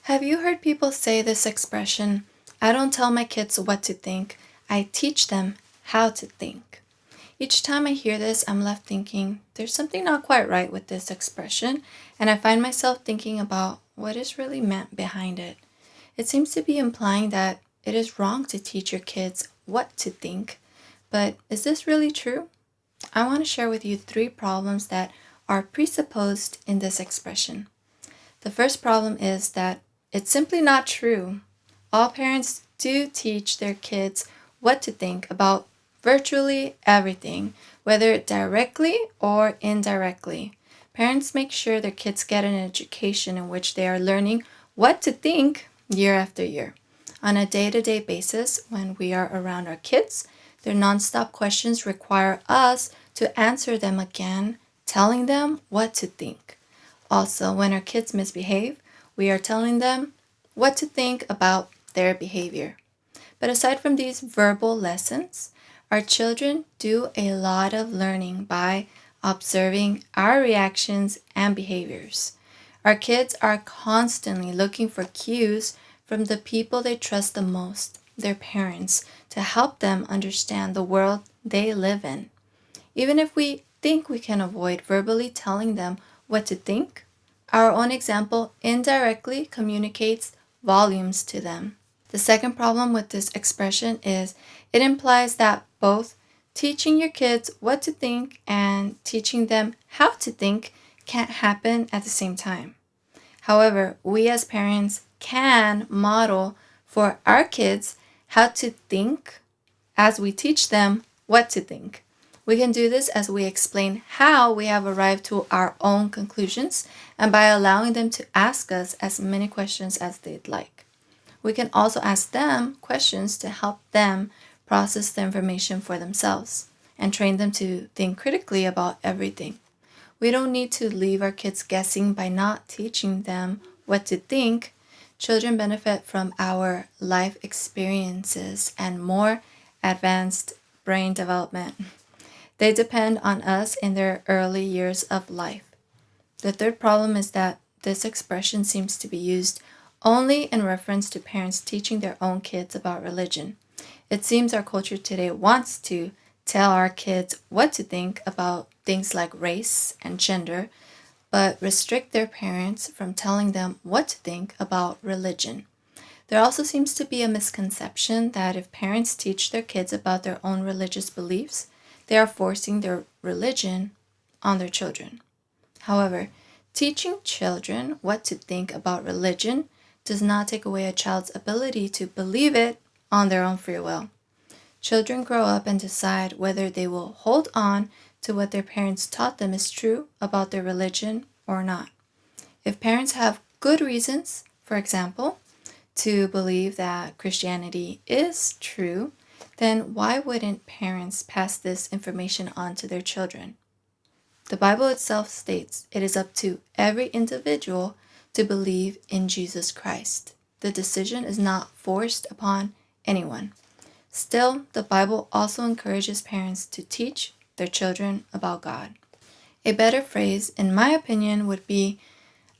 Have you heard people say this expression, I don't tell my kids what to think, I teach them how to think? Each time I hear this, I'm left thinking, there's something not quite right with this expression, and I find myself thinking about what is really meant behind it. It seems to be implying that it is wrong to teach your kids what to think, but is this really true? I want to share with you 3 problems that are presupposed in this expression. The first problem is that it's simply not true. All parents do teach their kids what to think about virtually everything, whether directly or indirectly. Parents make sure their kids get an education in which they are learning what to think year after year. On a day-to-day basis, when we are around our kids, their nonstop questions require us to answer them again, telling them what to think. Also, when our kids misbehave, we are telling them what to think about their behavior. But aside from these verbal lessons, our children do a lot of learning by observing our reactions and behaviors. Our kids are constantly looking for cues from the people they trust the most, their parents, to help them understand the world they live in. Even if we think we can avoid verbally telling them what to think, our own example indirectly communicates volumes to them. The second problem with this expression is it implies that both teaching your kids what to think and teaching them how to think can't happen at the same time. However, we as parents can model for our kids how to think as we teach them what to think. We can do this as we explain how we have arrived to our own conclusions and by allowing them to ask us as many questions as they'd like. We can also ask them questions to help them process the information for themselves and train them to think critically about everything. We don't need to leave our kids guessing by not teaching them what to think. Children benefit from our life experiences and more advanced brain development. They depend on us in their early years of life. The third problem is that this expression seems to be used only in reference to parents teaching their own kids about religion. It seems our culture today wants to tell our kids what to think about things like race and gender, but restrict their parents from telling them what to think about religion. There also seems to be a misconception that if parents teach their kids about their own religious beliefs, they are forcing their religion on their children. However, teaching children what to think about religion does not take away a child's ability to believe it on their own free will. Children grow up and decide whether they will hold on to what their parents taught them is true about their religion or not. If parents have good reasons, for example, to believe that Christianity is true, then why wouldn't parents pass this information on to their children? The Bible itself states it is up to every individual to believe in Jesus Christ. The decision is not forced upon anyone. Still, the Bible also encourages parents to teach their children about God. A better phrase, in my opinion, would be,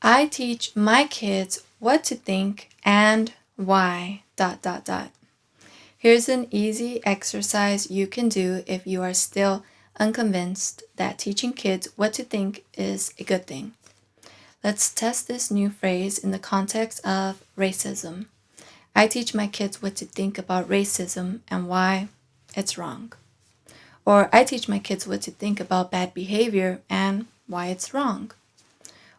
I teach my kids what to think and why, ... Here's an easy exercise you can do if you are still unconvinced that teaching kids what to think is a good thing. Let's test this new phrase in the context of racism. I teach my kids what to think about racism and why it's wrong. Or I teach my kids what to think about bad behavior and why it's wrong.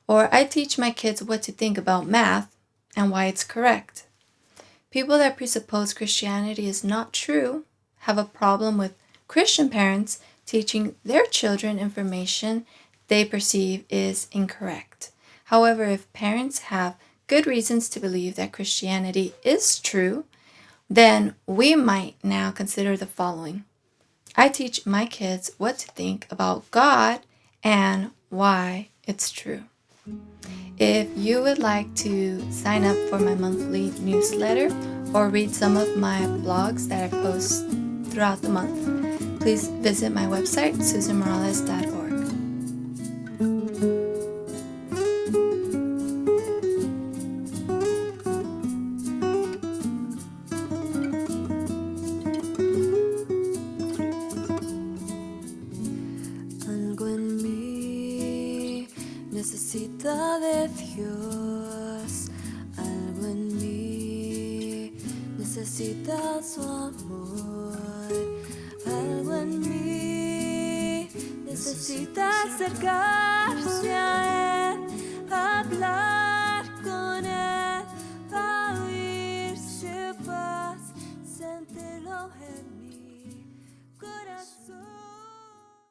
Or I teach my kids what to think about math and why it's correct. People that presuppose Christianity is not true have a problem with Christian parents teaching their children information they perceive is incorrect. However, if parents have good reasons to believe that Christianity is true, then we might now consider the following. I teach my kids what to think about God and why it's true. If you would like to sign up for my monthly newsletter or read some of my blogs that I post throughout the month, please visit my website, susanmorales.org. Necesita de Dios, algo en mí. Necesita su amor, algo en mí. Necesita acercarse a Él, hablar.